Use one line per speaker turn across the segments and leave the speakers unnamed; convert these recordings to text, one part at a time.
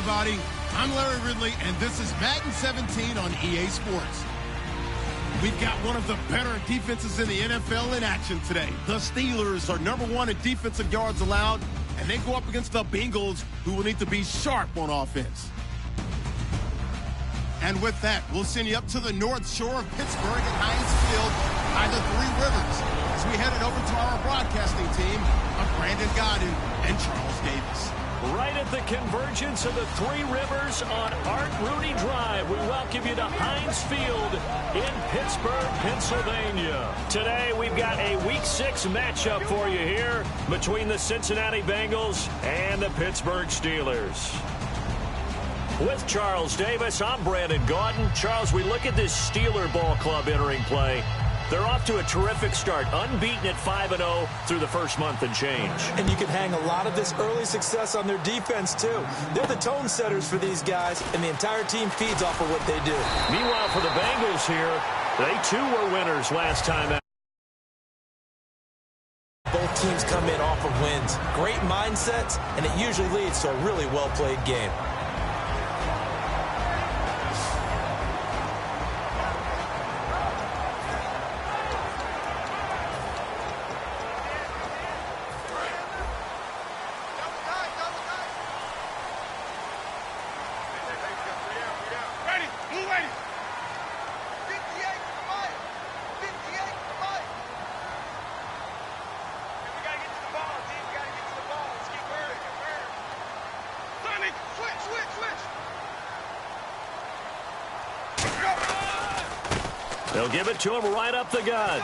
everybody. I'm Larry Ridley, and this is Madden 17 on EA Sports. We've got one of the better defenses in the NFL in action today. The Steelers are #1 in defensive yards allowed, and they go up against the Bengals, who will need to be sharp on offense. And with that, we'll send you up to the North Shore of Pittsburgh at Heinz Field by the Three Rivers as we head it over to our broadcasting team of Brandon Godden and Charles Davis.
Right at the convergence of the Three Rivers on Art Rooney Drive, we welcome you to Heinz Field in Pittsburgh, Pennsylvania. Today, we've got a Week 6 matchup for you here between the Cincinnati Bengals and the Pittsburgh Steelers. With Charles Davis, I'm Brandon Gaudin. Charles, we look at this Steeler ball club entering play. They're off to a terrific start, unbeaten at 5-0 through the first month and change.
And you can hang a lot of this early success on their defense, too. They're the tone setters for these guys, and the entire team feeds off of what they do.
Meanwhile, for the Bengals here, they too were winners last time out.
Both teams come in off of wins. Great mindsets, and it usually leads to a really well-played game.
They'll give it to him right up the gut.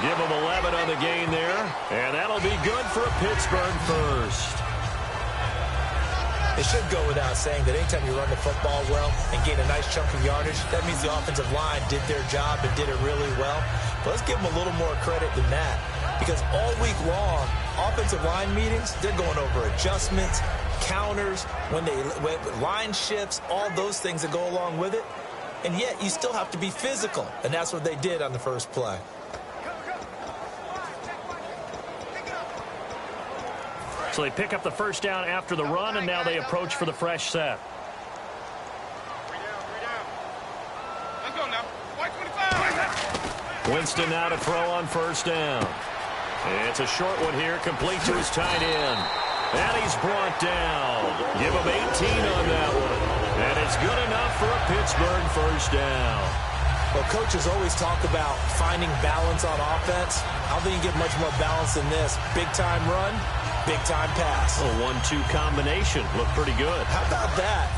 Give him 11 on the gain there, and that'll be good for a Pittsburgh first.
It should go without saying that anytime you run the football well and gain a nice chunk of yardage, that means the offensive line did their job and did it really well. But let's give them a little more credit than that, because all week long, offensive line meetings, they're going over adjustments, counters, when line shifts, all those things that go along with it. And yet, you still have to be physical, and that's what they did on the first play.
So they pick up the first down after the run, and now they approach for the fresh set. Winston now to throw on first down. It's a short one here, complete to his tight end. And he's brought down. Give him 18 on that one. And it's good enough for a Pittsburgh first down.
Well, coaches always talk about finding balance on offense. I don't think you get much more balance than this. Big-time run, big-time pass.
A 1-2 combination. Looked pretty good.
How about that?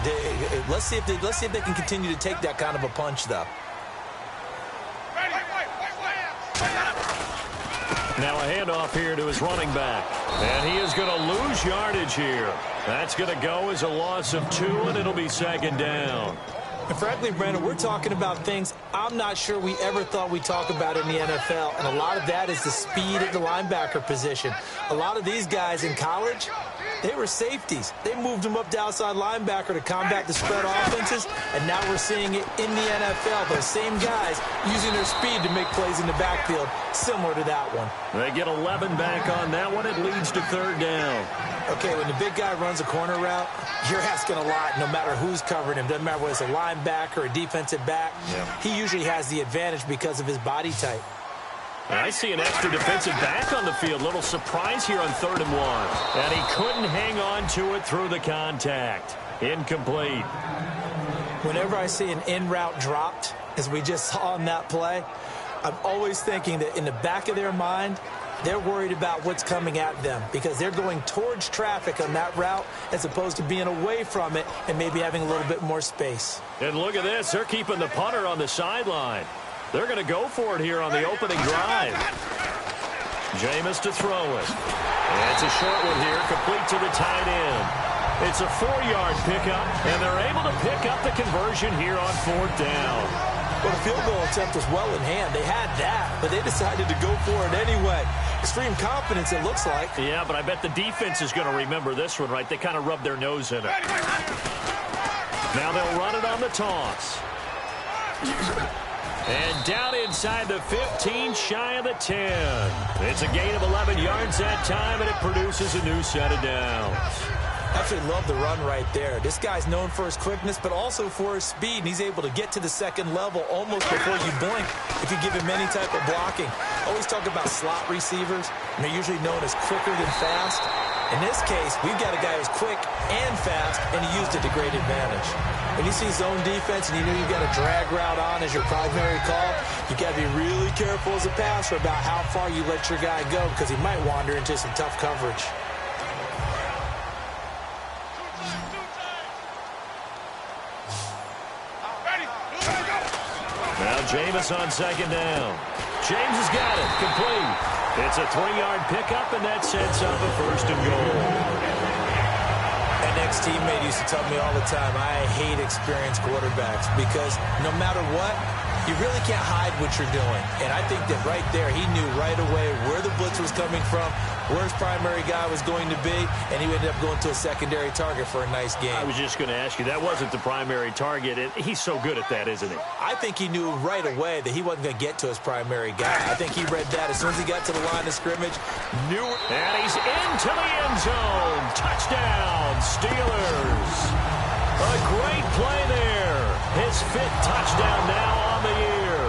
Let's see if they can continue to take that kind of a punch, though.
Now a handoff here to his running back. And he is going to lose yardage here. That's going to go as a loss of 2, and it'll be second down.
And frankly, Brandon, we're talking about things I'm not sure we ever thought we'd talk about in the NFL. And a lot of that is the speed at the linebacker position. A lot of these guys in college, they were safeties. They moved them up to outside linebacker to combat the spread offenses, and now we're seeing it in the NFL. Those same guys using their speed to make plays in the backfield, similar to that one.
They get 11 back on that one. It leads to third down.
Okay, when the big guy runs a corner route, you're asking a lot no matter who's covering him. Doesn't matter whether it's a linebacker or a defensive back. Yeah. He usually has the advantage because of his body type.
I see an extra defensive back on the field. Little surprise here on 3rd and 1. And he couldn't hang on to it through the contact. Incomplete.
Whenever I see an in-route dropped, as we just saw on that play, I'm always thinking that in the back of their mind, they're worried about what's coming at them because they're going towards traffic on that route as opposed to being away from it and maybe having a little bit more space.
And look at this. They're keeping the punter on the sideline. They're going to go for it here on the opening drive. Jameis to throw it. And it's a short one here, complete to the tight end. It's a 4-yard pickup, and they're able to pick up the conversion here on 4th down.
Well, the field goal attempt was well in hand. They had that, but they decided to go for it anyway. Extreme confidence, it looks like.
Yeah, but I bet the defense is going to remember this one, right? They kind of rubbed their nose in it. Now they'll run it on the toss. And down inside the 15, shy of the 10. It's a gain of 11 yards that time, and it produces a new set of downs.
Absolutely love the run right there. This guy's known for his quickness, but also for his speed. And he's able to get to the second level almost before you blink if you give him any type of blocking. Always talk about slot receivers, and they're usually known as quicker than fast. In this case, we've got a guy who's quick and fast, and he used it to great advantage. When you see zone defense and you know you've got a drag route on as your primary call, you got to be really careful as a passer about how far you let your guy go because he might wander into some tough coverage.
Now Jameis on second down. James has got it. Complete. It's a 3-yard pickup, and that sets up a first and goal.
An ex-teammate used to tell me all the time, I hate experienced quarterbacks because no matter what, you really can't hide what you're doing. And I think that right there, he knew right away where the blitz was coming from, where his primary guy was going to be, and he ended up going to a secondary target for a nice game.
I was just going to ask you, that wasn't the primary target. He's so good at that, isn't he?
I think he knew right away that he wasn't going to get to his primary guy. I think he read that as soon as he got to the line of scrimmage.
And he's into the end zone. Touchdown, Steelers. A great play there. His 5th touchdown now on the year.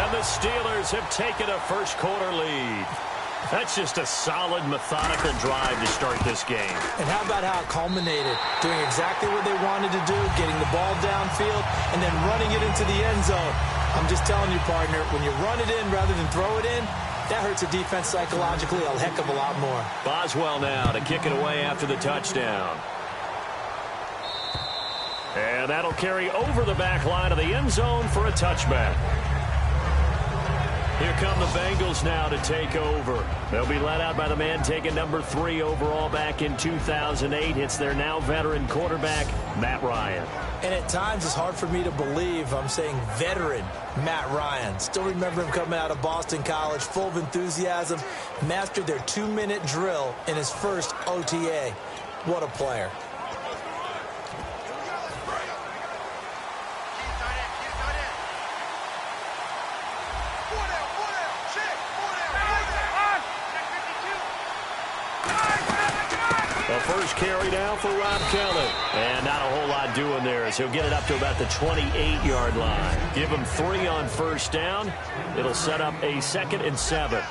And the Steelers have taken a first-quarter lead. That's just a solid, methodical drive to start this game.
And how about how it culminated? Doing exactly what they wanted to do, getting the ball downfield, and then running it into the end zone. I'm just telling you, partner, when you run it in rather than throw it in, that hurts a defense psychologically a heck of a lot more.
Boswell now to kick it away after the touchdown. And that'll carry over the back line of the end zone for a touchback. Here come the Bengals now to take over. They'll be led out by the man taking number 3 overall back in 2008. It's their now veteran quarterback, Matt Ryan.
And at times it's hard for me to believe I'm saying veteran Matt Ryan. Still remember him coming out of Boston College, full of enthusiasm, mastered their 2-minute drill in his first OTA. What a player.
The first carry now for Rob Kelly. And not a whole lot doing there as he'll get it up to about the 28-yard line. Give him 3 on first down. It'll set up a 2nd and 7.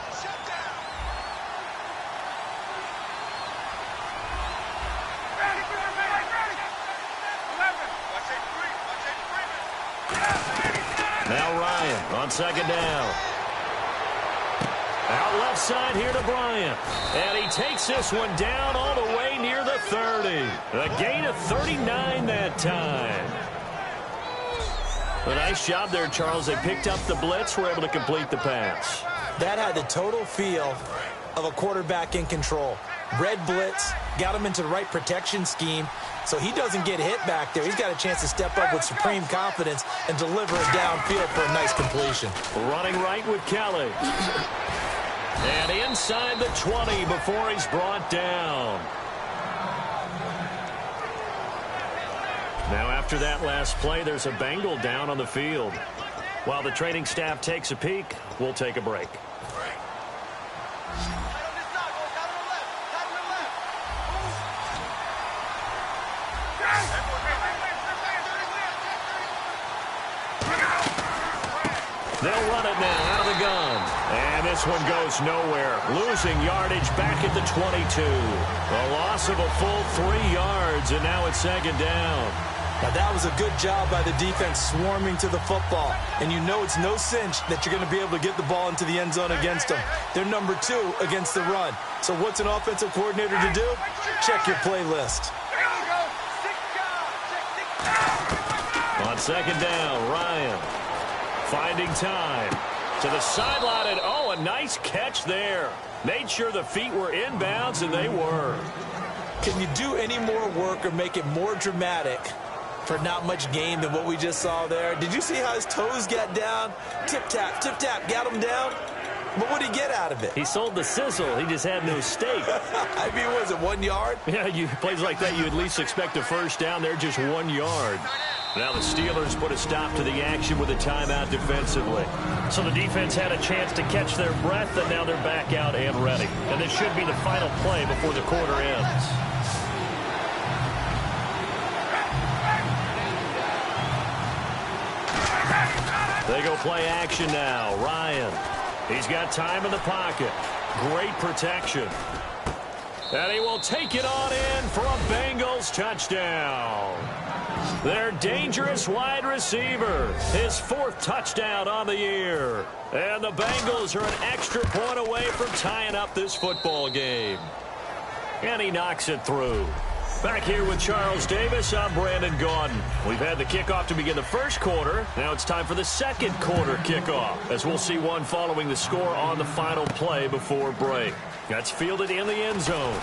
Now Ryan on second down. Out left side here to Bryant. And he takes this one down all the way near the 30. A gain of 39 that time. A nice job there, Charles. They picked up the blitz, were able to complete the pass.
That had the total feel of a quarterback in control. Red blitz, got him into the right protection scheme, so he doesn't get hit back there. He's got a chance to step up with supreme confidence and deliver it downfield for a nice completion.
Running right with Kelly. And inside the 20 before he's brought down. Now after that last play, there's a Bengal down on the field. While the training staff takes a peek, we'll take a break. They'll run it now out of the gun. And this one goes nowhere. Losing yardage back at the 22. A loss of a full 3 yards, and now it's 2nd down.
Now that was a good job by the defense swarming to the football. And you know it's no cinch that you're going to be able to get the ball into the end zone against them. They're number 2 against the run. So what's an offensive coordinator to do? Check your playlist.
On 2nd down, Ryan finding time to the sideline, and oh, a nice catch there. Made sure the feet were inbounds, and they were.
Can you do any more work or make it more dramatic for not much gain than what we just saw there? Did you see how his toes got down? Tip-tap, tip-tap, got him down. But what did he get out of it?
He sold the sizzle. He just had no steak.
I mean, was it 1 yard?
Yeah, plays like that, you at least expect a first down. They're just 1 yard. Now the Steelers put a stop to the action with a timeout defensively. So the defense had a chance to catch their breath, and now they're back out and ready. And this should be the final play before the quarter ends. They go play action now. Ryan. He's got time in the pocket. Great protection. And he will take it on in for a Bengals touchdown. Their dangerous wide receiver. His 4th touchdown on the year. And the Bengals are an extra point away from tying up this football game. And he knocks it through. Back here with Charles Davis, I'm Brandon Gaudin. We've had the kickoff to begin the first quarter. Now it's time for the second quarter kickoff, as we'll see one following the score on the final play before break. That's fielded in the end zone.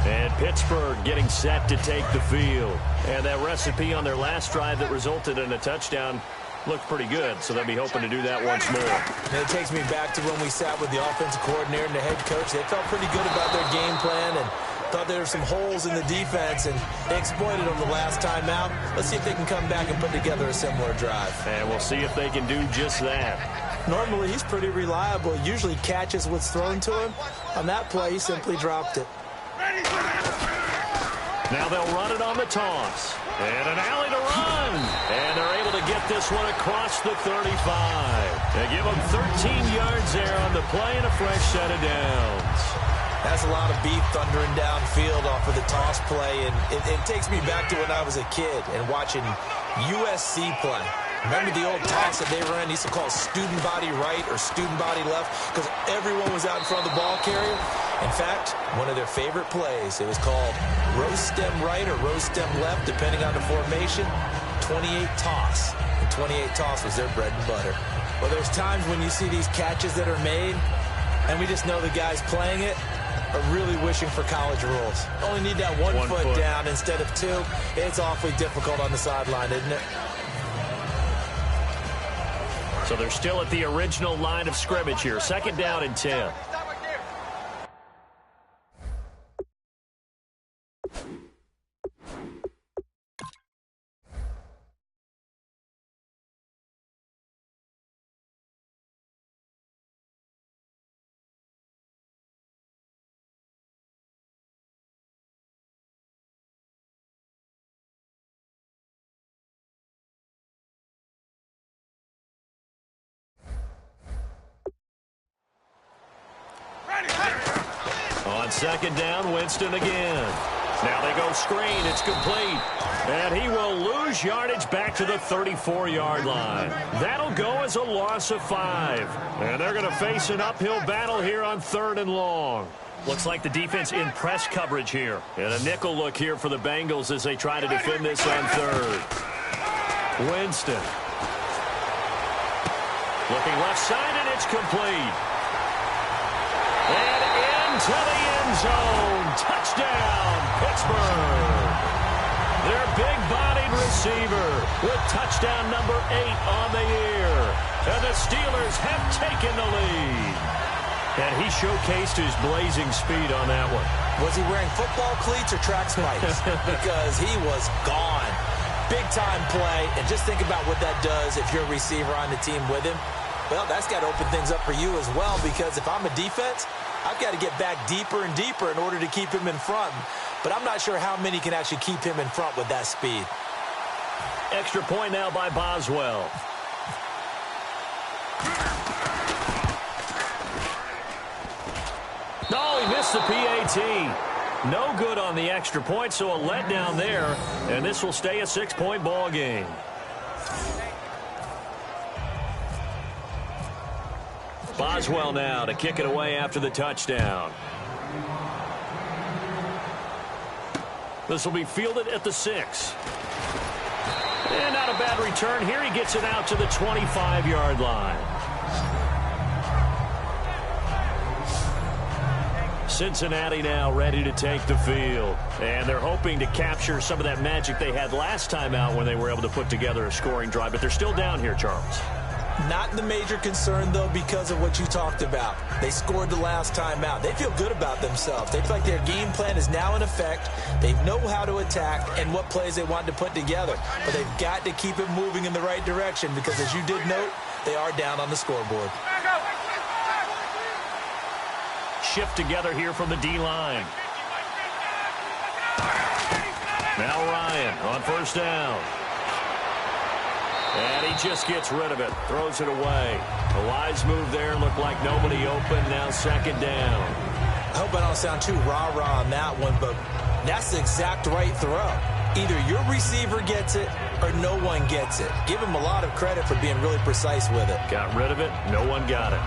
And Pittsburgh getting set to take the field. And that recipe on their last drive that resulted in a touchdown looked pretty good, so they'll be hoping to do that once more.
And it takes me back to when we sat with the offensive coordinator and the head coach. They felt pretty good about their game plan and thought there were some holes in the defense, and they exploited them the last time out. Let's see if they can come back and put together a similar drive. And we'll see if they can do just that. Normally, he's pretty reliable. Usually catches what's thrown to him. On that play, he simply dropped it.
Now they'll run it on the toss. And an alley to run. And they're able to get this one across the 35. They give them 13 yards there on the play and a fresh set of downs.
That's a lot of beef thundering downfield off of the toss play. And it takes me back to when I was a kid and watching USC play. Remember the old toss that they ran? They used to call student body right or student body left because everyone was out in front of the ball carrier. In fact, one of their favorite plays, it was called roast stem right or roast stem left, depending on the formation, 28 toss. And 28 toss was their bread and butter. Well, there's times when you see these catches that are made, and we just know the guys playing it are really wishing for college rules. Only need that one foot down instead of 2. It's awfully difficult on the sideline, isn't it?
So they're still at the original line of scrimmage here. 2nd down and 10. On 2nd down, Winston again. Now they go screen. It's complete. And he will lose yardage back to the 34-yard line. That'll go as a loss of 5. And they're going to face an uphill battle here on 3rd and long. Looks like the defense in press coverage here. And a nickel look here for the Bengals as they try to defend this on 3rd. Winston. Looking left side, and it's complete. And into the end zone. Touchdown, Pittsburgh. Their big-bodied receiver with touchdown number 8 on the year. And the Steelers have taken the lead. And he showcased his blazing speed on that one.
Was he wearing football cleats or track spikes? Because he was gone. Big-time play. And just think about what that does if you're a receiver on the team with him. Well, that's got to open things up for you as well, because if I'm a defense, I've got to get back deeper and deeper in order to keep him in front. But I'm not sure how many can actually keep him in front with that speed.
Extra point now by Boswell. No, he missed the PAT. No good on the extra point, so a letdown there. And this will stay a 6-point ball game. Boswell now to kick it away after the touchdown. This will be fielded at the 6. And not a bad return here. He gets it out to the 25-yard line. Cincinnati now ready to take the field. And they're hoping to capture some of that magic they had last time out when they were able to put together a scoring drive. But they're still down here, Charles.
Not the major concern, though, because of what you talked about. They scored the last time out. They feel good about themselves. They feel like their game plan is now in effect. They know how to attack and what plays they want to put together. But they've got to keep it moving in the right direction because, as you did note, they are down on the scoreboard.
shift together here from the D-line. Now Ryan on first down. And he just gets rid of it. Throws it away. A wise move there. Looked like nobody open. Now second down.
I hope I don't sound too rah-rah on that one, but that's the exact right throw. Either your receiver gets it or no one gets it. Give him a lot of credit for being really precise with it.
Got rid of it. No one got it.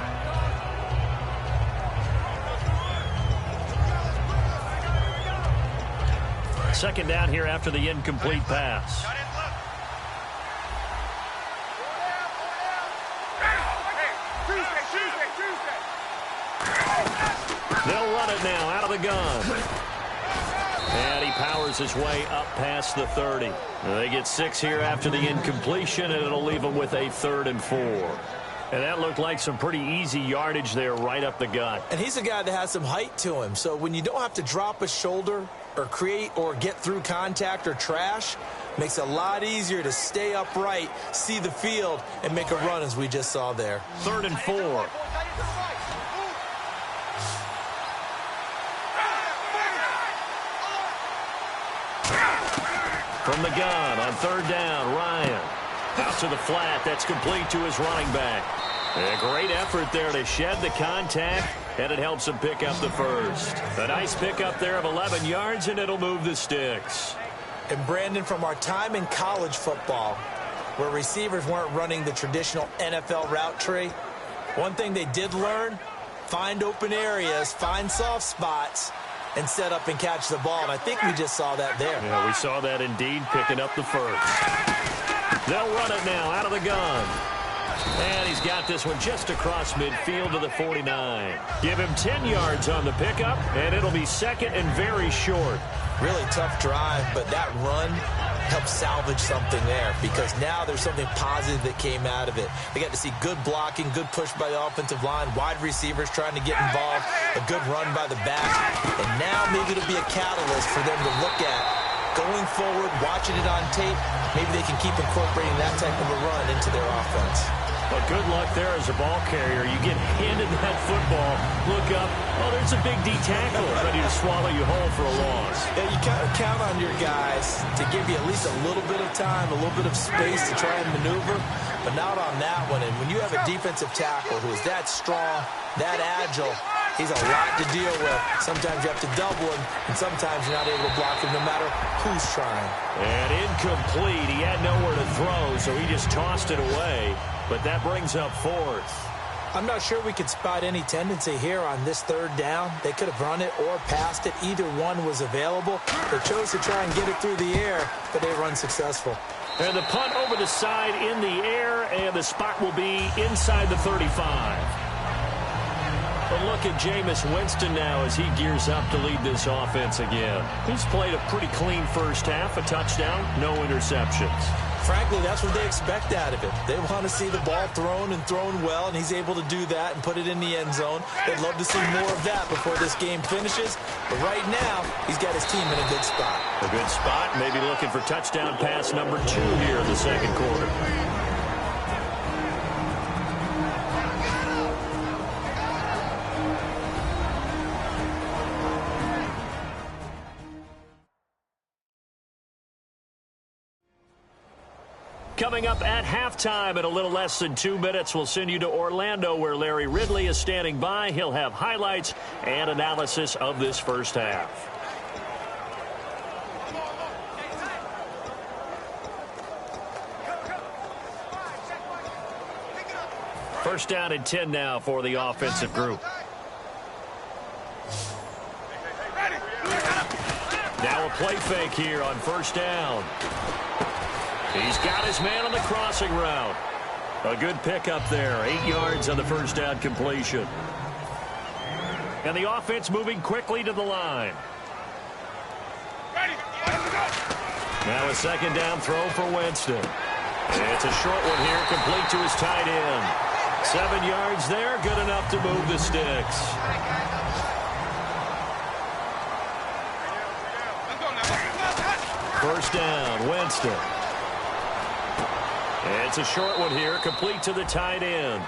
Second down here after the incomplete pass. They'll run it now out of the gun. And he powers his way up past the 30. They get 6 here after the incompletion, and it'll leave them with a 3rd and 4. And that looked like some pretty easy yardage there right up the gut.
And he's a guy that has some height to him. So when you don't have to drop a shoulder or create or get through contact or trash, makes it a lot easier to stay upright, see the field, and make a run as we just saw there.
3rd and 4. From the gun on 3rd down, Ryan. Out to the flat. That's complete to his running back. A great effort there to shed the contact, and it helps him pick up the first. A nice pickup there of 11 yards, and it'll move the sticks.
And Brandon, from our time in college football, where receivers weren't running the traditional NFL route tree, one thing they did learn, find open areas, find soft spots, and set up and catch the ball. And I think we just saw that there.
Yeah, we saw that indeed, picking up the first. They'll run it now out of the gun. And he's got this one just across midfield to the 49. Give him 10 yards on the pickup, and it'll be second and very short.
Really tough drive, but that run helped salvage something there, because now there's something positive that came out of it. They got to see good blocking, good push by the offensive line, wide receivers trying to get involved, a good run by the back, and now maybe it'll be a catalyst for them to look at going forward, watching it on tape. Maybe they can keep incorporating that type of a run into their offense.
But good luck there as a ball carrier. You get handed that football, look up, oh, there's a big D tackle ready to swallow you whole for a loss.
Yeah, you kind of count on your guys to give you at least a little bit of time, a little bit of space to try and maneuver, but not on that one. And when you have a defensive tackle who is that strong, that agile, he's a lot to deal with. Sometimes you have to double him, and sometimes you're not able to block him no matter who's trying.
And incomplete. He had nowhere to throw, so he just tossed it away. But that brings up 4th.
I'm not sure we could spot any tendency here on this 3rd down. They could have run it or passed it. Either one was available. They chose to try and get it through the air, but they run successful.
And the punt over the side in the air, and the spot will be inside the 35. But look at Jameis Winston now as he gears up to lead this offense again. He's played a pretty clean first half, a touchdown, no interceptions.
Frankly, that's what they expect out of it. They want to see the ball thrown and thrown well, and he's able to do that and put it in the end zone. They'd love to see more of that before this game finishes. But right now, he's got his team in a good spot.
A good spot, maybe looking for touchdown pass number 2 here in the second quarter. Coming up at halftime in a little less than 2 minutes, we'll send you to Orlando where Larry Ridley is standing by. He'll have highlights and analysis of this first half. First down and 10 now for the offensive group. Now a play fake here on first down. He's got his man on the crossing route. A good pickup there. 8 yards on the first down completion. And the offense moving quickly to the line. Now a second down throw for Winston. It's a short one here, complete to his tight end. 7 yards there, good enough to move the sticks. First down, Winston. It's a short one here, complete to the tight end.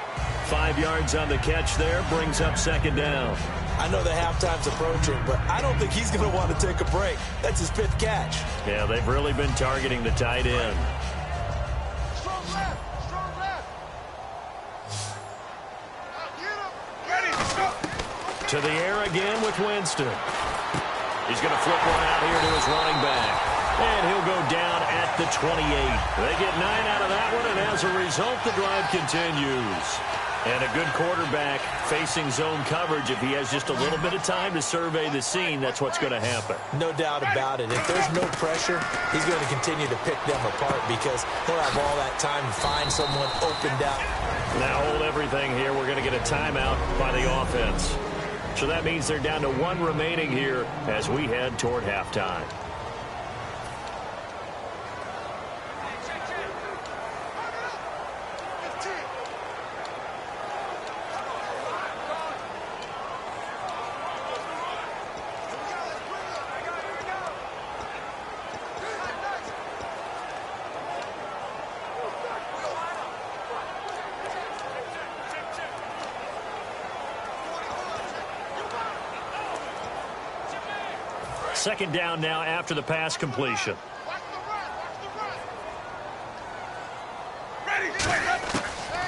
5 yards on the catch there, brings up second down.
I know the halftime's approaching, but I don't think he's going to want to take a break. That's his 5th catch.
Yeah, they've really been targeting the tight end.
Strong left. Strong left. Ready.
To the air again with Winston. He's going to flip one out here to his running back. And he'll go down at the 28. They get 9 out of that one, and as a result, the drive continues. And a good quarterback facing zone coverage. If he has just a little bit of time to survey the scene, that's what's going to happen.
No doubt about it. If there's no pressure, he's going to continue to pick them apart because he'll have all that time to find someone opened out.
Now hold everything here. We're going to get a timeout by the offense. So that means they're down to 1 remaining here as we head toward halftime. Second down now after the pass completion.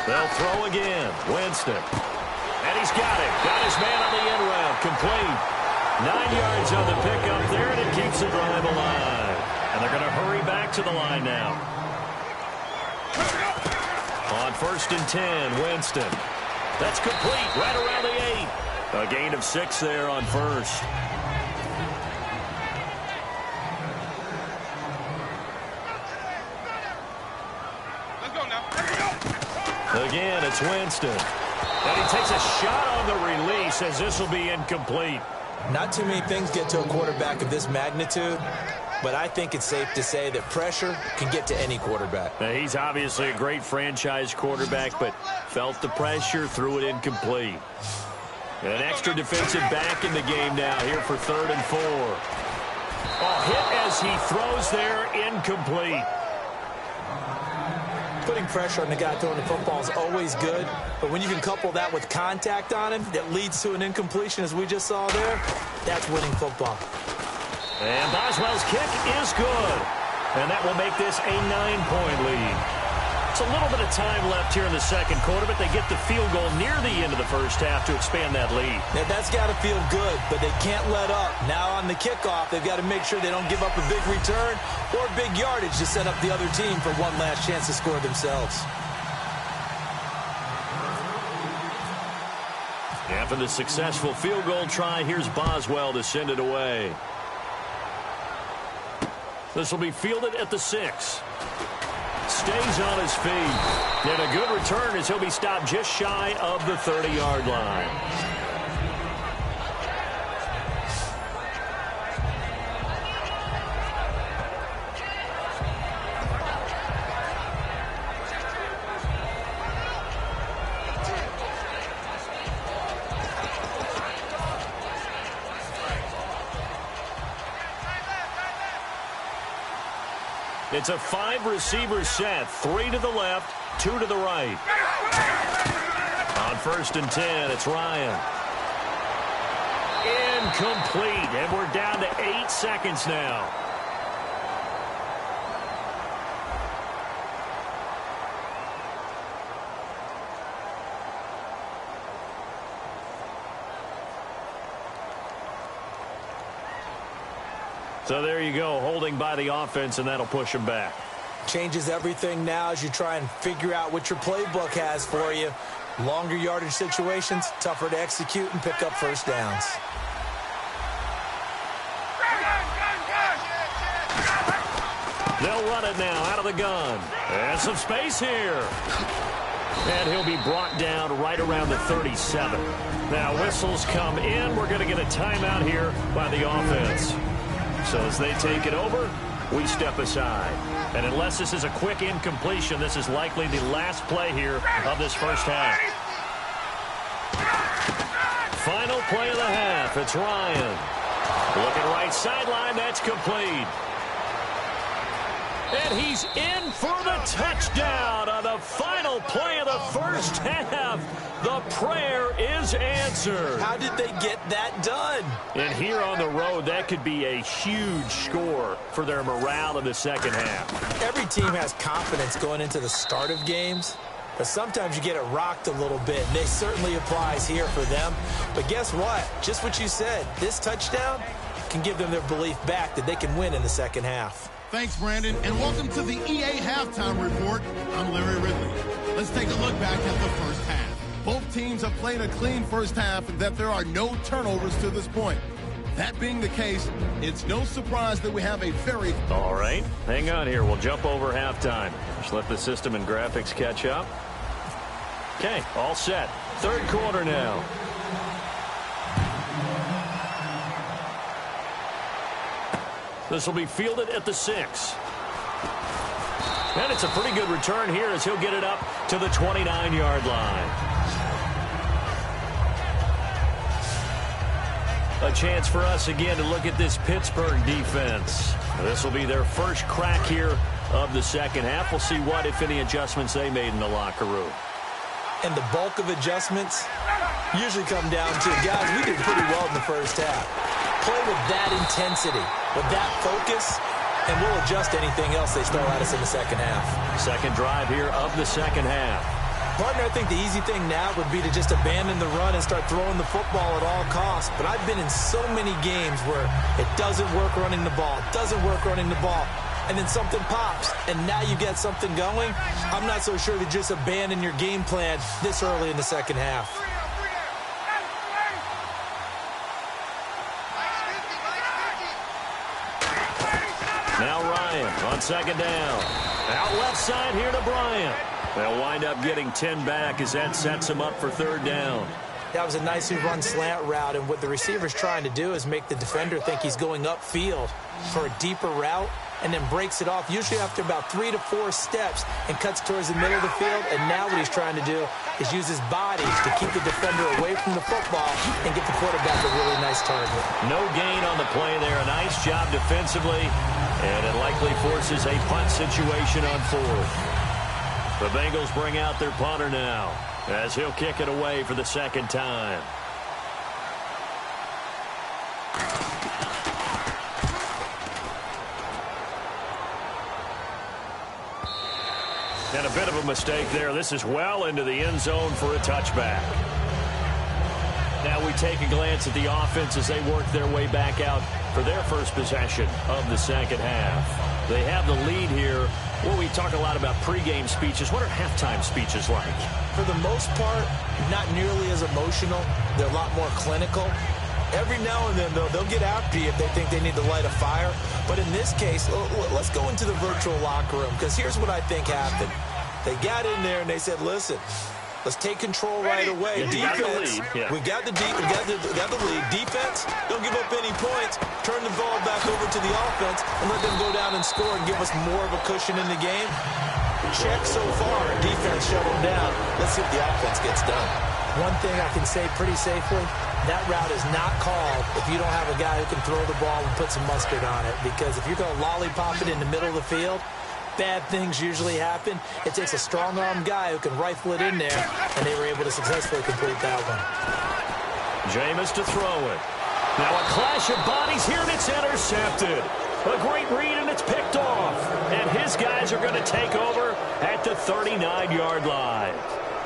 They'll throw again. Winston. And he's got it. Got his man on the end route. Complete. 9 yards on the pickup there, and it keeps the drive alive. And they're going to hurry back to the line now. On 1st and 10, Winston. That's complete. Right around the 8. A gain of 6 there on 1st. Again, it's Winston. And he takes a shot on the release as this will be incomplete.
Not too many things get to a quarterback of this magnitude, but I think it's safe to say that pressure can get to any quarterback.
Now, he's obviously a great franchise quarterback, but felt the pressure, threw it incomplete. An extra defensive back in the game now here for 3rd and 4. Oh, hit as he throws there, incomplete.
Putting pressure on the guy throwing the football is always good, but when you can couple that with contact on him that leads to an incompletion, as we just saw there, that's winning football.
And Boswell's kick is good, and that will make this a 9-point lead. It's a little bit of time left here in the second quarter, but they get the field goal near the end of the first half to expand that lead.
Now, that's got to feel good, but they can't let up. Now on the kickoff, they've got to make sure they don't give up a big return or big yardage to set up the other team for one last chance to score themselves.
After the successful field goal try, here's Boswell to send it away. This will be fielded at the 6. Stays on his feet. And a good return as he'll be stopped just shy of the 30-yard line. It's a 5-receiver set. 3 to the left, 2 to the right. On 1st and 10, it's Ryan. Incomplete, and we're down to 8 seconds now. So there you go, holding by the offense, and that'll push him back.
Changes everything now as you try and figure out what your playbook has for you. Longer yardage situations, tougher to execute and pick up first downs.
They'll run it now out of the gun. And some space here. And he'll be brought down right around the 37. Now whistles come in. We're going to get a timeout here by the offense. So as they take it over, we step aside. And unless this is a quick incompletion, this is likely the last play here of this first half. Final play of the half. It's Ryan. Looking right sideline. That's complete. And he's in for the touchdown on the final play of the first half. The prayer is answered.
How did they get that done?
And here on the road, that could be a huge score for their morale in the second half.
Every team has confidence going into the start of games, but sometimes you get it rocked a little bit, and it certainly applies here for them. But guess what? Just what you said, this touchdown can give them their belief back that they can win in the second half.
Thanks, Brandon, and welcome to the EA Halftime Report. I'm Larry Ridley. Let's take a look back at the first half. Both teams have played a clean first half and that there are no turnovers to this point. That being the case, it's no surprise that we have a very...
All right, hang on here. We'll jump over halftime. Just let the system and graphics catch up. Okay, all set. Third quarter now. This will be fielded at the 6. And it's a pretty good return here as he'll get it up to the 29-yard line. A chance for us again to look at this Pittsburgh defense. This will be their first crack here of the second half. We'll see what, if any, adjustments they made in the locker room.
And the bulk of adjustments usually come down to, guys, we did pretty well in the first half. Play with that intensity, with that focus, and we'll adjust anything else they throw at us in the second half.
Second drive here of the second half.
Partner, I think the easy thing now would be to just abandon the run and start throwing the football at all costs. But I've been in so many games where it doesn't work running the ball, and then something pops, and now you get something going. I'm not so sure to just abandon your game plan this early in the second half.
Now Ryan on second down. Out left side here to Bryant. They'll wind up getting 10 back as that sets him up for third down.
That was a nicely run slant route, and what the receiver's trying to do is make the defender think he's going upfield for a deeper route, and then breaks it off, usually after about 3 to 4 steps, and cuts towards the middle of the field. And now what he's trying to do is use his body to keep the defender away from the football and get the quarterback a really nice target.
No gain on the play there. A nice job defensively, and it likely forces a punt situation on fourth. The Bengals bring out their punter now as he'll kick it away for the second time. And a bit of a mistake there. This is well into the end zone for a touchback. Now we take a glance at the offense as they work their way back out for their first possession of the second half. They have the lead here. Well, we talk a lot about pregame speeches. What are halftime speeches like?
For the most part, not nearly as emotional. They're a lot more clinical. Every now and then, though, they'll get after you if they think they need to light a fire. But in this case, let's go into the virtual locker room, because here's what I think happened. They got in there and they said, listen, let's take control right away. Defense, we got the lead. Defense, don't give up any points. Turn the ball back over to the offense and let them go down and score and give us more of a cushion in the game. Check so far. Defense shut them down. Let's see if the offense gets done. One thing I can say pretty safely, that route is not called if you don't have a guy who can throw the ball and put some mustard on it. Because if you're going to lollipop it in the middle of the field, bad things usually happen. It takes a strong-arm guy who can rifle it in there, and they were able to successfully complete that one.
Jameis to throw it. Now a clash of bodies here, and it's intercepted. A great read, and it's picked off. And his guys are going to take over at the 39-yard line.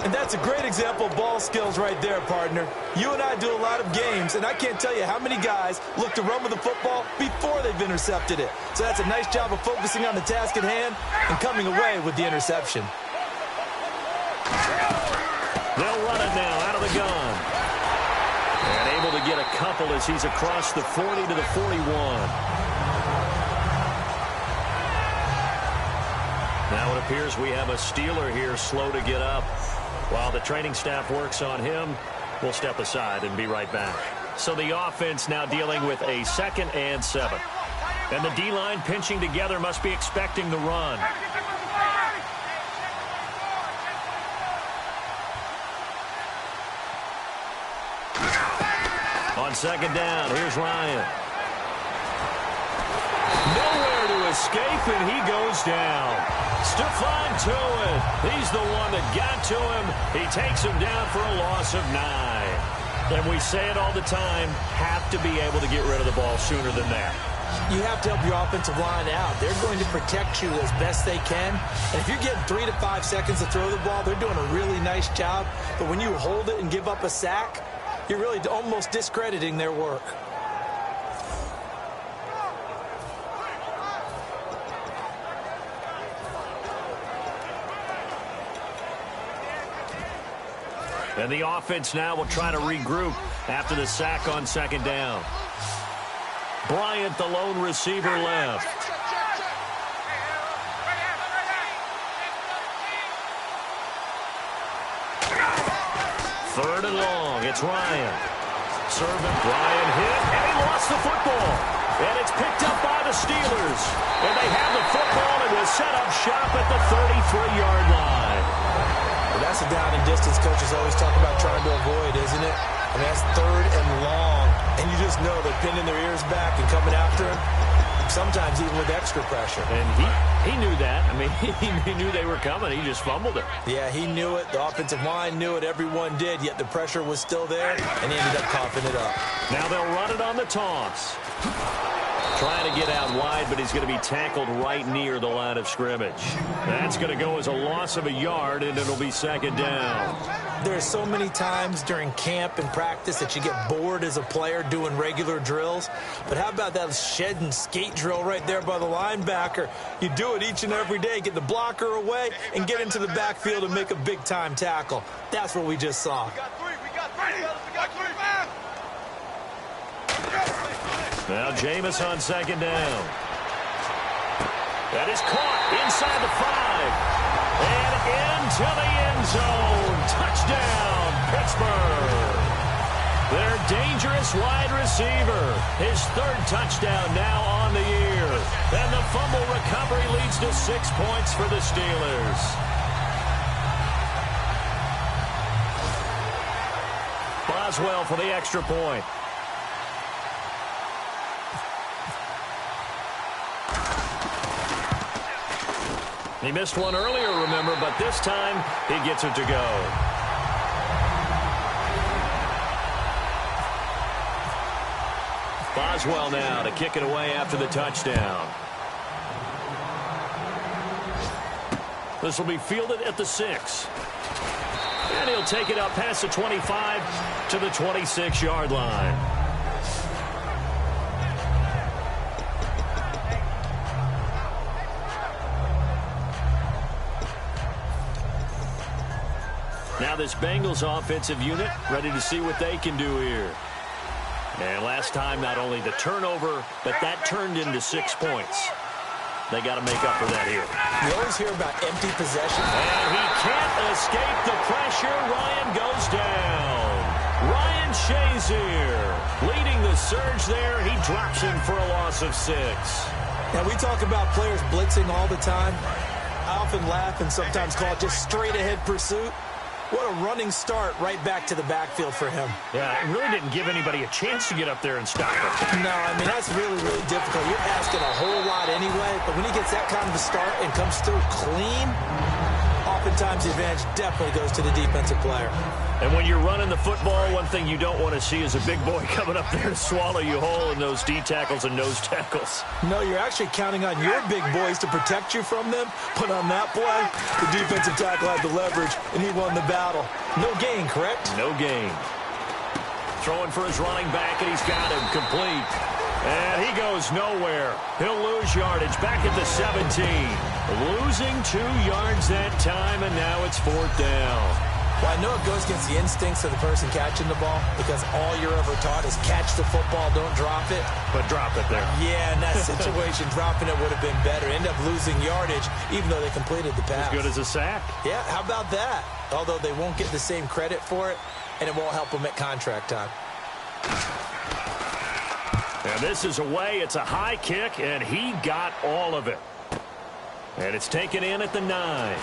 And that's a great example of ball skills right there, partner. You and I do a lot of games, and I can't tell you how many guys look to run with the football before they've intercepted it. So that's a nice job of focusing on the task at hand and coming away with the interception.
They'll run it now out of the gun. And able to get a couple as he's across the 40 to the 41. Now it appears we have a Steeler here slow to get up. While the training staff works on him, we'll step aside and be right back. So the offense now dealing with a 2nd and 7. And the D-line pinching together must be expecting the run. On second down, here's Ryan. Nowhere to escape, and he goes down. Stephon Tuitt, he's the one that got to him. He takes him down for a loss of 9. And we say it all the time, have to be able to get rid of the ball sooner than that.
You have to help your offensive line out. They're going to protect you as best they can. And if you're getting 3 to 5 seconds to throw the ball, they're doing a really nice job. But when you hold it and give up a sack, you're really almost discrediting their work.
And the offense now will try to regroup after the sack on second down. Bryant, the lone receiver, left. Third and long. It's Ryan. Serving. Ryan hit, and he lost the football. And it's picked up by the Steelers. And they have the football and will set up shop at the 33-yard line.
Well, that's a down and distance coaches always talk about trying to avoid, isn't it? I mean, that's third and long. And you just know they're pinning their ears back and coming after him, sometimes even with extra pressure.
And he knew that. I mean, he knew they were coming. He just fumbled it.
Yeah, he knew it. The offensive line knew it. Everyone did, yet the pressure was still there, and he ended up coughing it up.
Now they'll run it on the toss. Trying to get out wide, but he's going to be tackled right near the line of scrimmage. That's going to go as a loss of a yard, and it'll be second down.
There's so many times during camp and practice that you get bored as a player doing regular drills. But how about that shed and skate drill right there by the linebacker? You do it each and every day. Get the blocker away and get into the backfield and make a big-time tackle. That's what we just saw.
We got three, man.
Now Jameis on second down. That is caught inside the 5. And into the end zone. Touchdown, Pittsburgh. Their dangerous wide receiver. His third touchdown now on the year. And the fumble recovery leads to 6 points for the Steelers. Boswell for the extra point. He missed one earlier, remember, but this time he gets it to go. Boswell now to kick it away after the touchdown. This will be fielded at the 6. And he'll take it up past the 25 to the 26-yard line. Now this Bengals offensive unit ready to see what they can do here. And last time, not only the turnover, but that turned into 6 points. They got to make up for that here.
You always hear about empty possession.
And he can't escape the pressure. Ryan goes down. Ryan Shazier leading the surge there. He drops him for a loss of 6.
Now, we talk about players blitzing all the time. I often laugh and sometimes call it just straight-ahead pursuit. What a running start right back to the backfield for him.
Yeah, it really didn't give anybody a chance to get up there and stop it.
No, I mean, that's really, really difficult. You're asking a whole lot anyway, but when he gets that kind of a start and comes through clean, oftentimes the advantage definitely goes to the defensive player.
And when you're running the football, one thing you don't want to see is a big boy coming up there to swallow you whole in those D tackles and nose tackles.
No, you're actually counting on your big boys to protect you from them. But on that play, the defensive tackle had the leverage, and he won the battle. No gain, correct?
No gain. Throwing for his running back, and he's got him complete. And he goes nowhere. He'll lose yardage back at the 17. Losing 2 yards that time, and now it's 4th down.
Well, I know it goes against the instincts of the person catching the ball because all you're ever taught is catch the football, don't drop it.
But drop it there.
Yeah, in that situation, dropping it would have been better. End up losing yardage, even though they completed the pass.
As good as a sack.
Yeah, how about that? Although they won't get the same credit for it, and it won't help them at contract time.
And this is away. It's a high kick, and he got all of it. And it's taken in at the 9.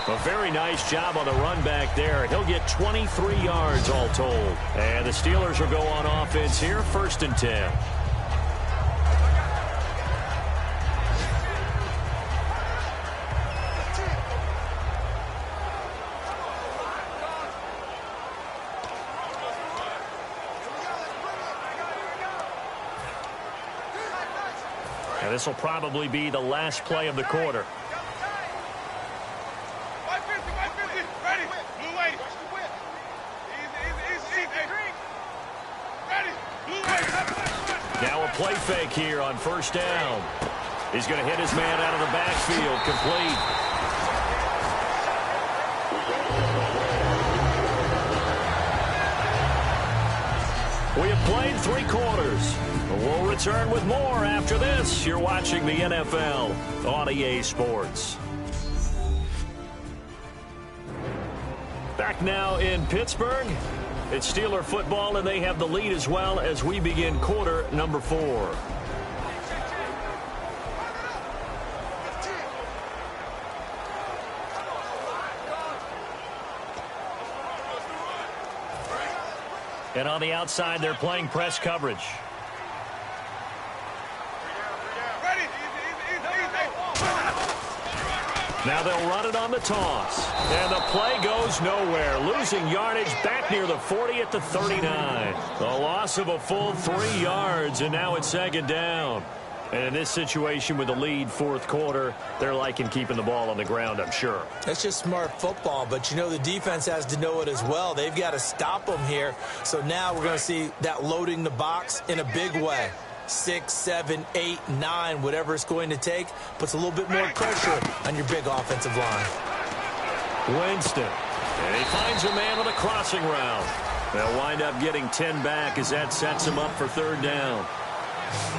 A very nice job on the run back there. He'll get 23 yards all told. And the Steelers will go on offense here, 1st and 10. This will probably be the last play of the quarter.
Ready. Blue way. Easy. Ready. Blue way.
Now a play fake here on first down. He's going to hit his man out of the backfield. Complete. We have played 3 quarters. We'll return with more after this. You're watching the NFL on EA Sports. Back now in Pittsburgh. It's Steeler football, and they have the lead as well as we begin quarter number 4. And on the outside, they're playing press coverage. Now they'll run it on the toss. And the play goes nowhere. Losing yardage back near the 40 at the 39. A loss of a full 3 yards, and now it's second down. And in this situation with the lead, fourth quarter, they're liking keeping the ball on the ground, I'm sure.
That's just smart football, but you know the defense has to know it as well. They've got to stop them here. So now we're going to see that loading the box in a big way. 6, 7, 8, 9, whatever it's going to take, puts a little bit more pressure on your big offensive line.
Winston, and he finds a man on a crossing route. They'll wind up getting 10 back as that sets him up for third down.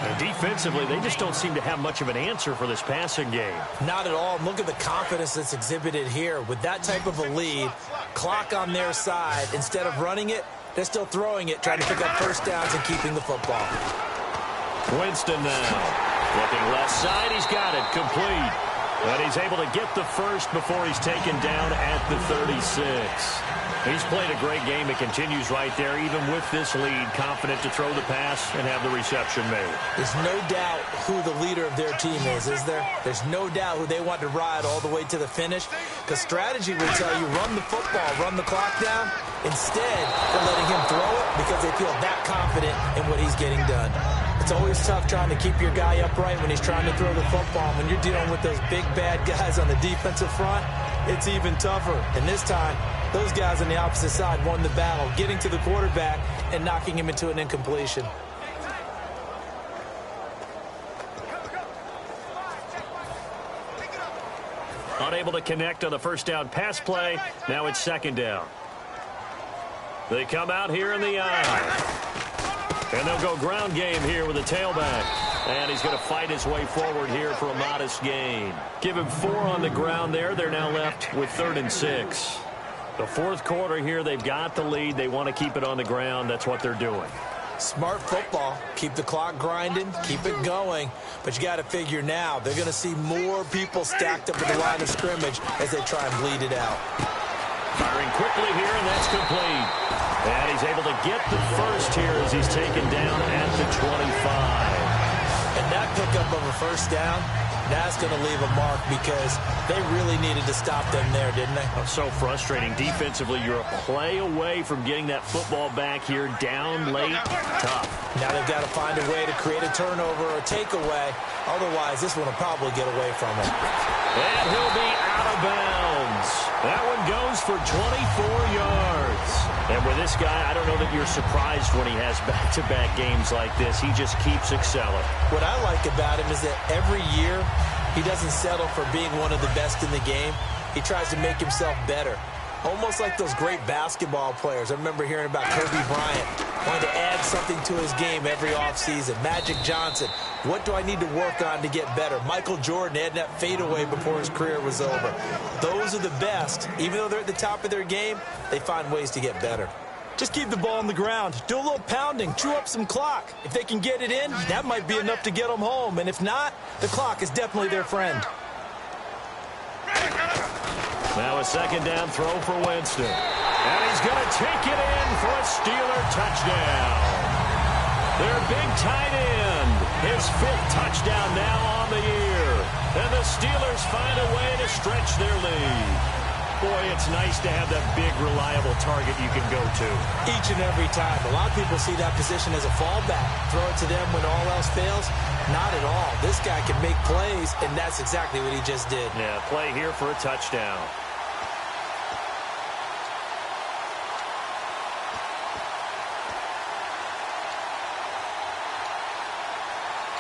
And defensively, they just don't seem to have much of an answer for this passing game.
Not at all. Look at the confidence that's exhibited here. With that type of a lead, clock on their side, instead of running it, they're still throwing it, trying to pick up first downs and keeping the football.
Winston now. Looking left side, he's got it. Complete. But he's able to get the first before he's taken down at the 36. He's played a great game. It continues right there, even with this lead, confident to throw the pass and have the reception made.
There's no doubt who the leader of their team is there? There's no doubt who they want to ride all the way to the finish. Because strategy would tell you, run the football, run the clock down. Instead, they're letting him throw it because they feel that confident in what he's getting done. It's always tough trying to keep your guy upright when he's trying to throw the football. When you're dealing with those big, bad guys on the defensive front, it's even tougher. And this time, those guys on the opposite side won the battle, getting to the quarterback and knocking him into an incompletion.
Unable to connect on the first down pass play. Now it's second down. They come out here in the eye. And they'll go ground game here with a tailback. And he's going to fight his way forward here for a modest gain. Give him 4 on the ground there. They're now left with 3rd and 6. The fourth quarter here, they've got the lead. They want to keep it on the ground. That's what they're doing.
Smart football. Keep the clock grinding. Keep it going. But you got to figure now, they're going to see more people stacked up at the line of scrimmage as they try and bleed it out.
Firing quickly here, and that's complete. And he's able to get the first here as he's taken down at the 25.
And that pickup of a first down, that's going to leave a mark because they really needed to stop them there, didn't they?
Oh, so frustrating. Defensively, you're a play away from getting that football back here down late. Tough.
Now they've got to find a way to create a turnover or a takeaway. Otherwise, this one will probably get away from him.
And he'll be out of bounds. That one goes for 24 yards. And with this guy, I don't know that you're surprised when he has back-to-back games like this. He just keeps excelling.
What I like about him is that every year he doesn't settle for being one of the best in the game. He tries to make himself better. Almost like those great basketball players. I remember hearing about Kobe Bryant wanting to add something to his game every offseason. Magic Johnson, what do I need to work on to get better? Michael Jordan had that fadeaway before his career was over. Those are the best. Even though they're at the top of their game, they find ways to get better. Just keep the ball on the ground. Do a little pounding. Chew up some clock. If they can get it in, that might be enough to get them home. And if not, the clock is definitely their friend.
Now a second down throw for Winston. And he's going to take it in for a Steeler touchdown. Their big tight end. His 5th touchdown now on the year. And the Steelers find a way to stretch their lead. Boy, it's nice to have that big, reliable target you can go to.
Each and every time. A lot of people see that position as a fallback. Throw it to them when all else fails. Not at all. This guy can make plays, and that's exactly what he just did.
Yeah, play here for a touchdown.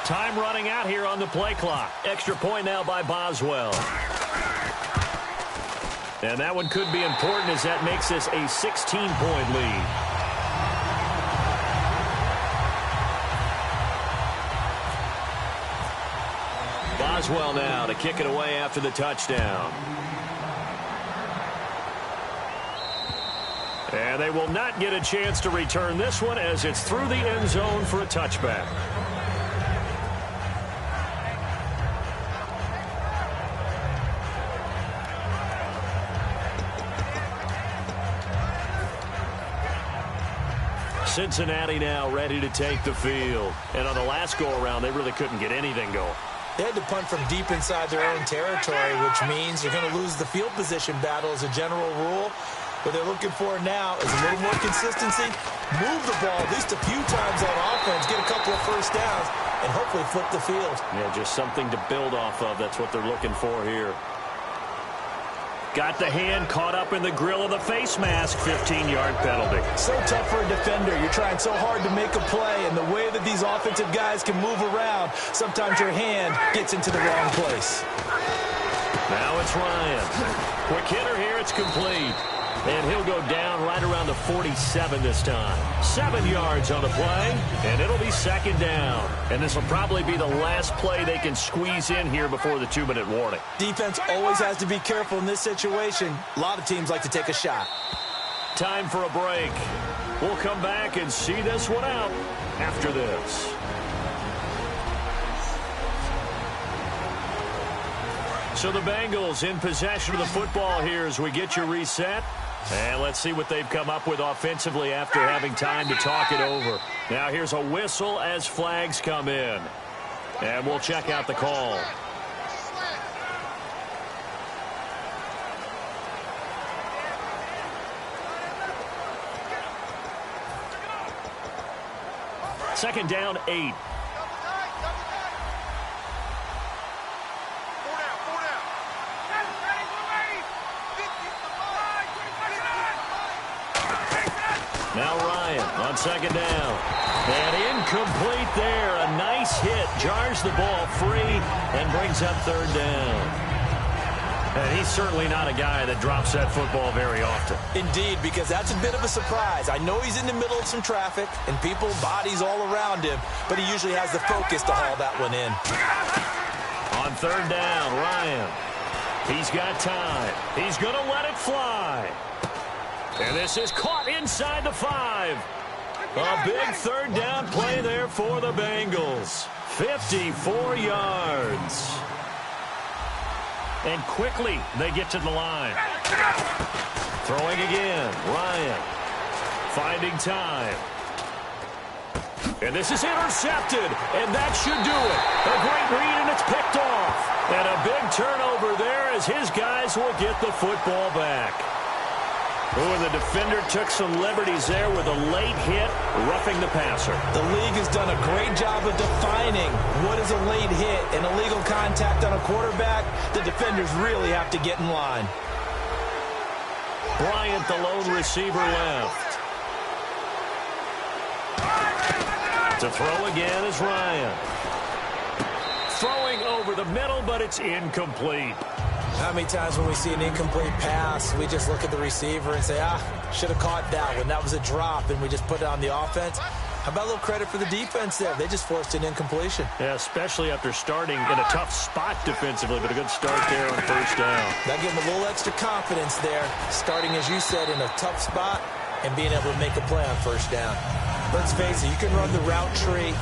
Time running out here on the play clock. Extra point now by Boswell. And that one could be important as that makes this a 16-point lead. Boswell now to kick it away after the touchdown. And they will not get a chance to return this one as it's through the end zone for a touchback. Cincinnati now ready to take the field. And on the last go-around, they really couldn't get anything going.
They had to punt from deep inside their own territory, which means you're going to lose the field position battle as a general rule. What they're looking for now is a little more consistency, move the ball at least a few times on offense, get a couple of first downs, and hopefully flip the field.
Yeah, just something to build off of. That's what they're looking for here. Got the hand caught up in the grill of the face mask. 15-yard penalty.
So tough for a defender. You're trying so hard to make a play, and the way that these offensive guys can move around, sometimes your hand gets into the wrong place.
Now it's Ryan. Quick hitter here. It's complete. And he'll go down right around the 47 this time. 7 yards on the play, and it'll be second down. And this will probably be the last play they can squeeze in here before the 2-minute warning.
Defense always has to be careful in this situation. A lot of teams like to take a shot.
Time for a break. We'll come back and see this one out after this. So the Bengals in possession of the football here as we get you reset. And let's see what they've come up with offensively after having time to talk it over. Now here's a whistle as flags come in. And we'll check out the call. Second down, 8. Now Ryan on second down. And incomplete there. A nice hit. Jars the ball free and brings up third down. And he's certainly not a guy that drops that football very often.
Indeed, because that's a bit of a surprise. I know he's in the middle of some traffic and people, bodies all around him, but he usually has the focus to haul that one in.
On third down, Ryan. He's got time. He's going to let it fly. And this is caught inside the 5. A big third down play there for the Bengals. 54 yards. And quickly they get to the line. Throwing again. Ryan finding time. And this is intercepted. And that should do it. A great read, and it's picked off. And a big turnover there as his guys will get the football back. Oh, and the defender took some liberties there with a late hit, roughing the passer.
The league has done a great job of defining what is a late hit and illegal contact on a quarterback. The defenders really have to get in line.
Bryant, the lone receiver, left. To throw again is Ryan. Throwing over the middle, but it's incomplete.
How many times when we see an incomplete pass, we just look at the receiver and say, should have caught that one. That was a drop, and we just put it on the offense. How about a little credit for the defense there? They just forced an incompletion.
Yeah, especially after starting in a tough spot defensively, but a good start there on first down.
That gave them a little extra confidence there, starting, as you said, in a tough spot and being able to make a play on first down. Let's face it, you can run the route tree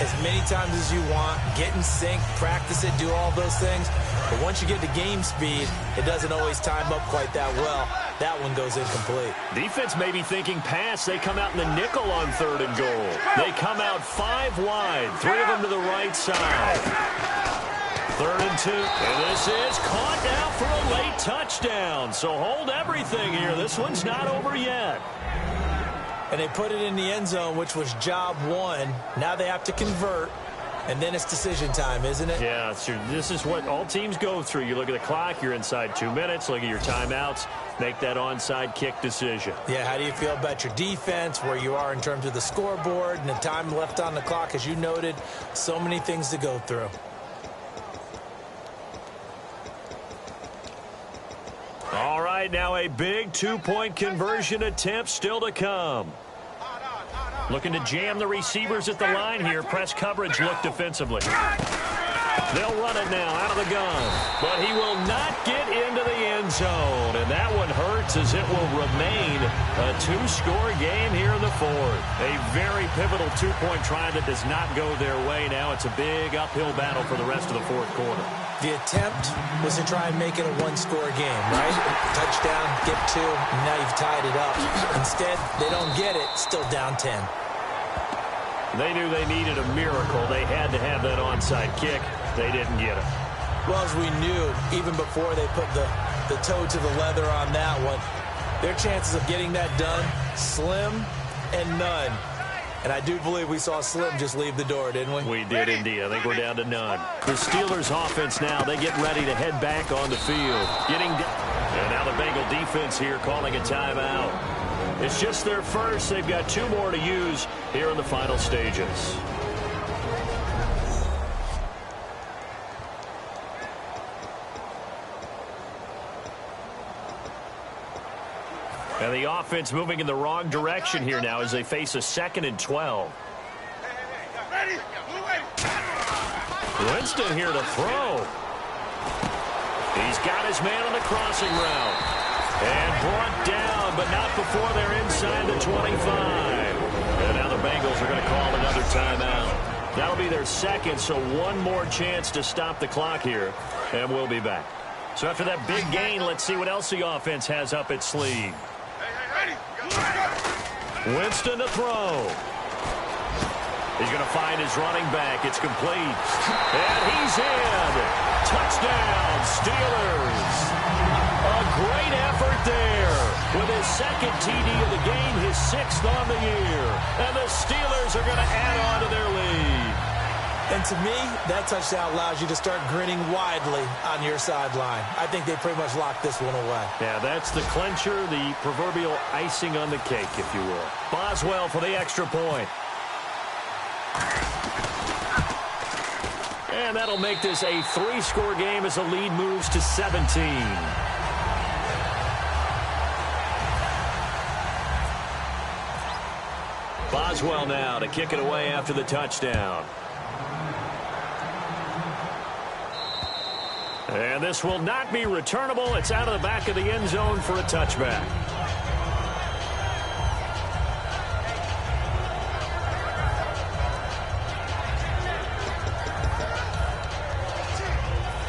as many times as you want, get in sync, practice it, do all those things. But once you get to game speed, it doesn't always time up quite that well. That one goes incomplete.
Defense may be thinking pass. They come out in the nickel on third and goal. They come out 5 wide, 3 of them to the right side. 3rd and 2. And this is caught now for a late touchdown. So hold everything here. This one's not over yet.
And they put it in the end zone, which was job one. Now they have to convert. And then it's decision time, isn't it?
Yeah, this is what all teams go through. You look at the clock, you're inside 2 minutes, look at your timeouts, make that onside kick decision.
Yeah, how do you feel about your defense, where you are in terms of the scoreboard and the time left on the clock? As you noted, so many things to go through.
All right, now a big two-point conversion attempt still to come. Looking to jam the receivers at the line here. Press coverage look defensively. They'll run it now out of the gun. But he will not get into the end zone. And that one hurts as it will remain a two-score game here in the fourth. A very pivotal two-point try that does not go their way. Now it's a big uphill battle for the rest of the fourth quarter.
The attempt was to try and make it a one-score game, right? Touchdown, get two, and now you've tied it up. Instead, they don't get it, still down 10.
They knew they needed a miracle. They had to have that onside kick. They didn't get it.
Well, as we knew, even before they put the toe to the leather on that one, their chances of getting that done, slim and none. And I do believe we saw Slim just leave the door, didn't we?
We did indeed. I think we're down to none. The Steelers offense now, they get ready to head back on the field. And now the Bengal defense here calling a timeout. It's just their first. They've got 2 more to use here in the final stages. And the offense moving in the wrong direction here now as they face a 2nd and 12. Winston here to throw. He's got his man on the crossing route. And brought down, but not before they're inside the 25. And now the Bengals are going to call another timeout. That'll be their second, so one more chance to stop the clock here. And we'll be back. So after that big gain, let's see what else the offense has up its sleeve. Winston to throw. He's going to find his running back. It's complete. And he's in. Touchdown, Steelers. A great effort there. With his second TD of the game, his 6th on the year. And the Steelers are going to add on to their lead.
And to me, that touchdown allows you to start grinning widely on your sideline. I think they pretty much locked this one away.
Yeah, that's the clincher, the proverbial icing on the cake, if you will. Boswell for the extra point. And that'll make this a 3-score game as the lead moves to 17. Boswell now to kick it away after the touchdown. And this will not be returnable. It's out of the back of the end zone for a touchback.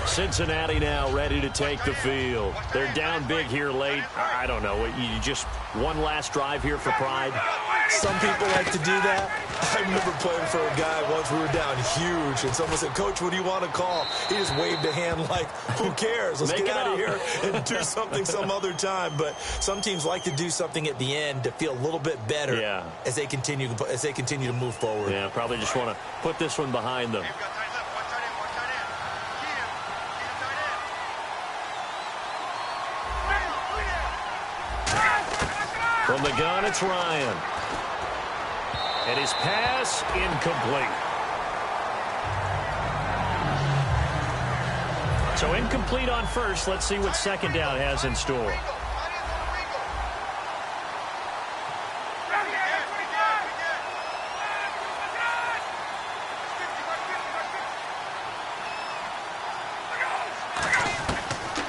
Cincinnati now ready to take the field. They're down big here late. I don't know. You just one last drive here for pride?
Some people like to do that. I remember playing for a guy once. We were down huge, and someone said, "Coach, what do you want to call?" He just waved a hand like, who cares? Let's get out of here and do something some other time. But some teams like to do something at the end to feel a little bit better as they continue to move forward.
Yeah, probably just want to put this one behind them. From the gun, it's Ryan. And his pass incomplete. So incomplete on first. Let's see what second down has in store.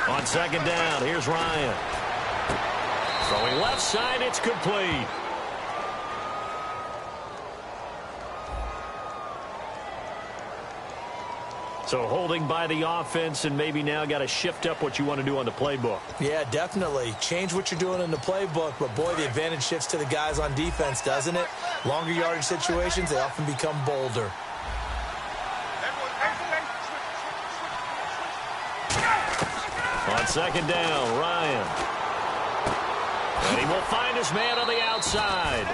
On second down, here's Ryan. Throwing left side, it's complete. So holding by the offense, and maybe now got to shift up what you want to do on the playbook.
Yeah, definitely. Change what you're doing in the playbook, but boy, the advantage shifts to the guys on defense, doesn't it? Longer yardage situations, they often become bolder.
second down, Ryan. And he will find his man on the outside.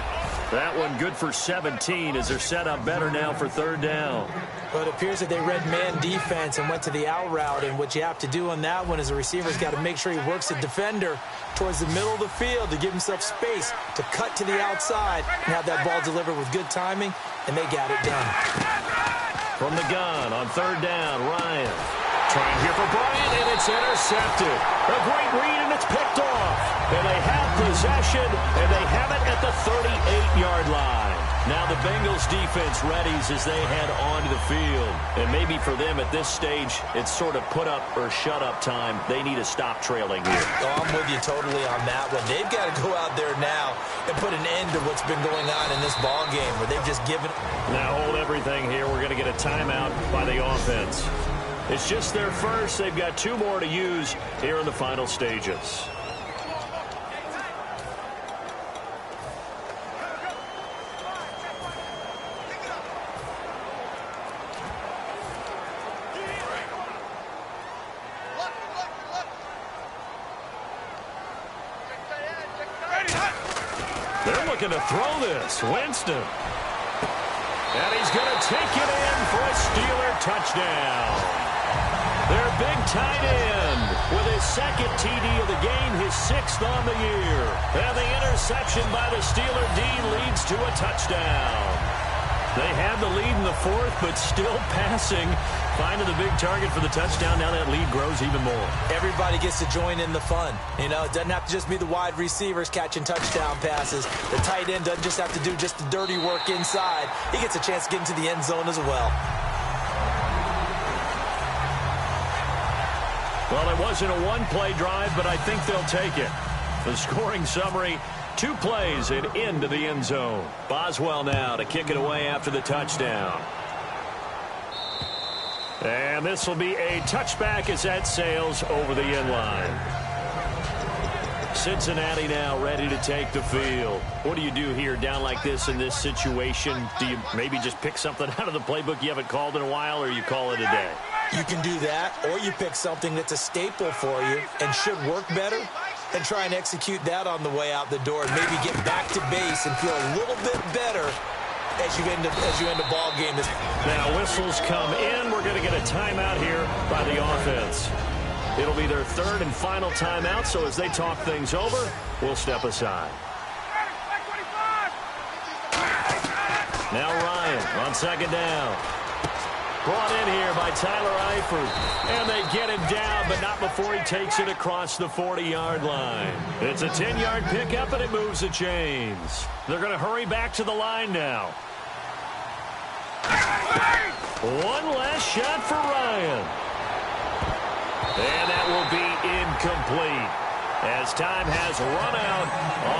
That one good for 17 as they're set up better now for third down.
Well, it appears that they read man defense and went to the out route, and what you have to do on that one is the receiver's got to make sure he works the defender towards the middle of the field to give himself space to cut to the outside and have that ball delivered with good timing, and they got it done.
From the gun on third down, Ryan. Trying here for Bryant, and it's intercepted. A great read, and it's picked off. And they have possession, and they have it at the 38-yard line. Now the Bengals defense readies as they head onto the field. And maybe for them at this stage, it's sort of put up or shut up time. They need to stop trailing here.
Oh, I'm with you totally on that one. They've got to go out there now and put an end to what's been going on in this ball game where they've just given.
Now hold everything here. We're going to get a timeout by the offense. It's just their first. They've got 2 more to use here in the final stages. They're looking to throw this. Winston. And he's going to take it in for a Steeler touchdown. Their big tight end with his second TD of the game, his 6th on the year. And the interception by the Steeler D leads to a touchdown. They had the lead in the 4th, but still passing. Finding the big target for the touchdown. Now that lead grows even more.
Everybody gets to join in the fun. You know, it doesn't have to just be the wide receivers catching touchdown passes. The tight end doesn't just have to do just the dirty work inside. He gets a chance to get into the end zone as well.
Well, it wasn't a one-play drive, but I think they'll take it. The scoring summary, 2 plays and into the end zone. Boswell now to kick it away after the touchdown. And this will be a touchback as that sails over the end line. Cincinnati now ready to take the field. What do you do here down like this in this situation? Do you maybe just pick something out of the playbook you haven't called in a while, or you call it a day?
You can do that, or you pick something that's a staple for you and should work better and try and execute that on the way out the door and maybe get back to base and feel a little bit better as you end a ball game.
Now whistles come in. We're going to get a timeout here by the offense. It'll be their 3rd and final timeout, so as they talk things over, we'll step aside. Now Ryan on second down. Brought in here by Tyler Eifert. And they get him down, but not before he takes it across the 40-yard line. It's a 10-yard pickup, and it moves the chains. They're going to hurry back to the line now. One last shot for Ryan. And that will be incomplete as time has run out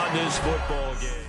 on this football game.